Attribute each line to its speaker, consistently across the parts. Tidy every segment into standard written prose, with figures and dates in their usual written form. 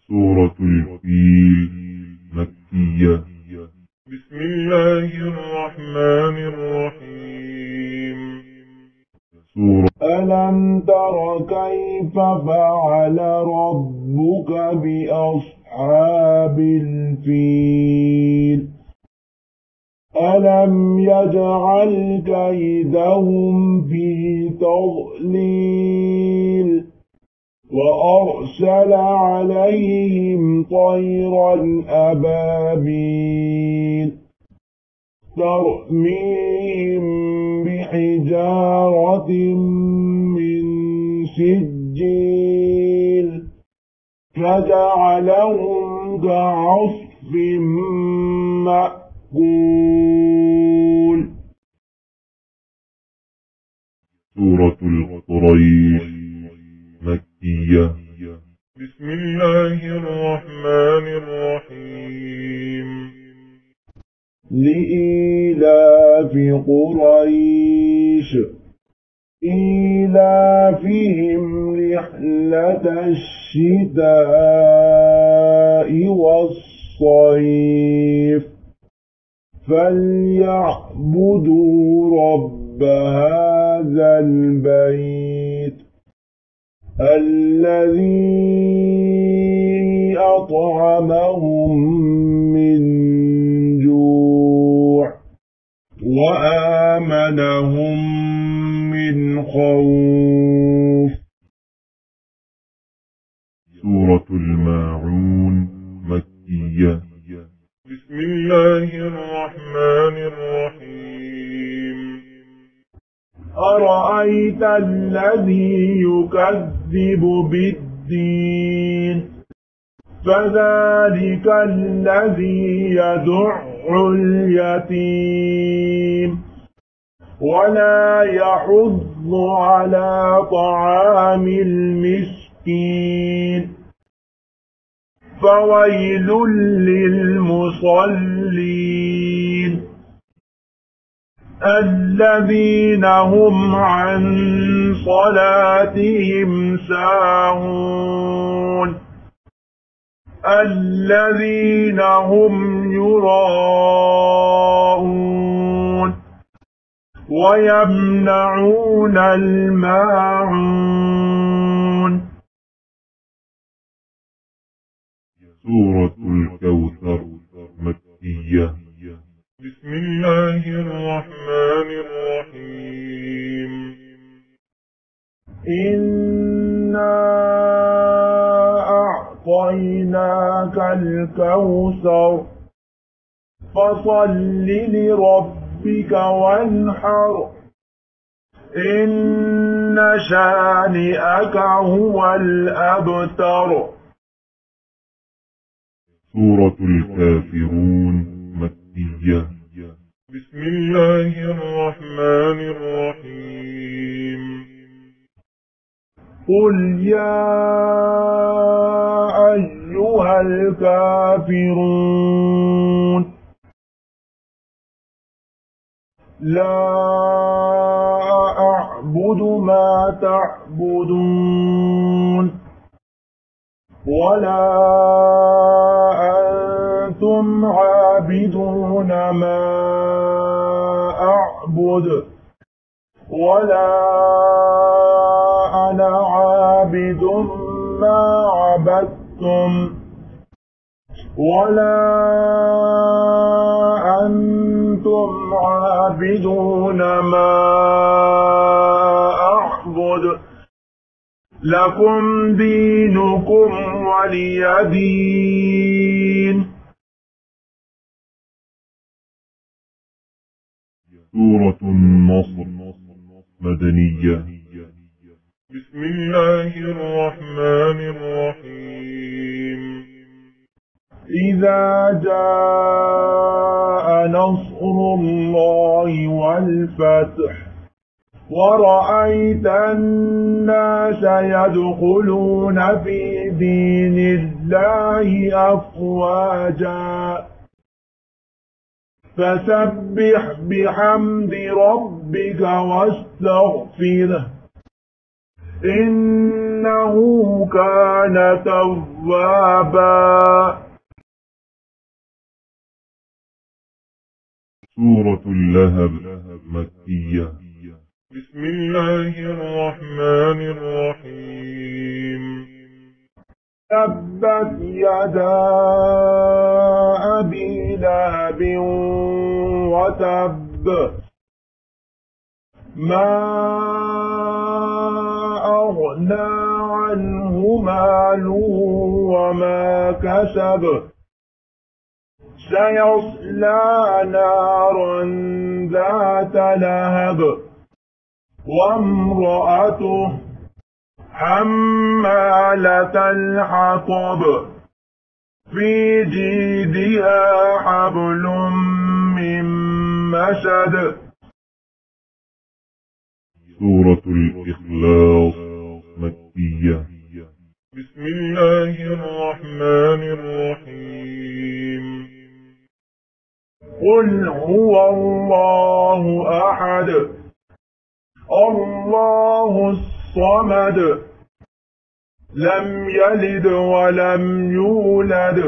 Speaker 1: سورة الفيل مكية.
Speaker 2: بسم الله الرحمن الرحيم.
Speaker 3: ألم تر كيف فعل ربك بأصحاب الفيل ألم يجعل كيدهم في تضليل وأرسل عليهم طيرا أبابيل ترميهم بحجارة من سجيل فجعلهم كعصف مأكول.
Speaker 1: سورة القريش مكية.
Speaker 2: بسم الله الرحمن الرحيم.
Speaker 3: لإيلاف قريش إيلافهم رحلة الشتاء والصيف فليعبدوا رب هذا البيت الذي أطعمهم من جوع وآمنهم من خوف.
Speaker 1: سورة الماعون مكية.
Speaker 2: بسم الله الرحمن الرحيم.
Speaker 3: أرأيت الذي يكذب بالدين فذلك الذي يدع اليتيم ولا يحض على طعام المسكين فويل للمصلين الذين هم عن صلاتهم ساهون الذين هم يراءون ويمنعون الماعون.
Speaker 1: سورة الكوثر مكية.
Speaker 2: بسم الله الرحمن الرحيم.
Speaker 3: إنا أعطيناك الكوثر فصل لربك وانحر إن شانئك هو الأبتر.
Speaker 1: سورة الكافرون مكية.
Speaker 2: بسم الله الرحمن الرحيم.
Speaker 3: قل يا أيها الكافرون لا أعبد ما تعبدون ولا أنتم عابدون ما أعبد ولا أنا عابد ما عبدتم ولا أنتم عابدون ما أعبد لكم دينكم ولي دين.
Speaker 1: سورة النصر مدنية.
Speaker 2: بسم الله الرحمن الرحيم.
Speaker 3: إذا جاء نصر الله والفتح ورأيت الناس يدخلون في دين الله أفواجا فسبح بحمد ربك واستغفره إنه كان توابا. كذابا.
Speaker 1: سورة اللهب مكية.
Speaker 2: بسم الله الرحمن الرحيم.
Speaker 3: تبت يدا أبي لهب وتب ما أغنى عنه ماله وما كسب سيصلى نارا ذات لهب وامرأته حمالة الحطب في جيدها حبل من مسد.
Speaker 1: سورة الإخلاص مكية.
Speaker 2: بسم الله الرحمن الرحيم.
Speaker 3: قل هو الله أحد الله الصمد لم يلد ولم يولد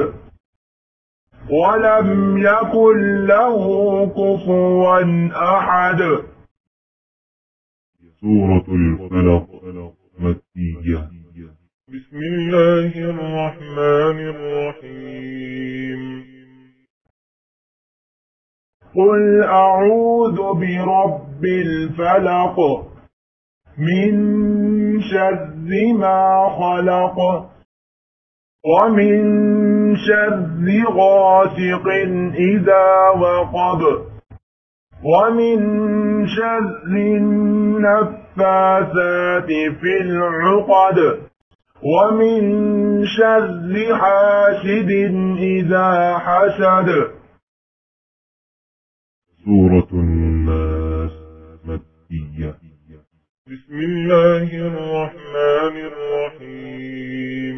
Speaker 3: ولم يكن له كفوا أحد.
Speaker 1: سورة الفلق مكية.
Speaker 2: بسم الله الرحمن الرحيم.
Speaker 3: قل أعوذ برب الفلق من شر ما خلق ومن شر غاسق إذا وقب ومن شر النفاثات في العقد ومن شر حاسد إذا حسد.
Speaker 1: سورة الناس مكية.
Speaker 2: بسم الله الرحمن الرحيم.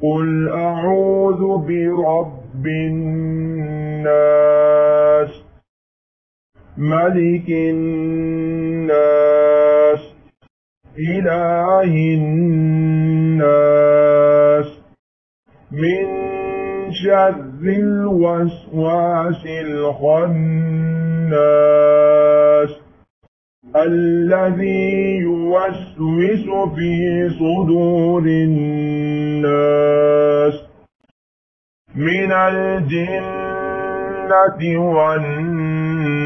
Speaker 3: قل أعوذ برب الناس ملك الناس إله الناس من شر الوسواس الخناس الذي يوسوس في صدور الناس من الجنة والناس.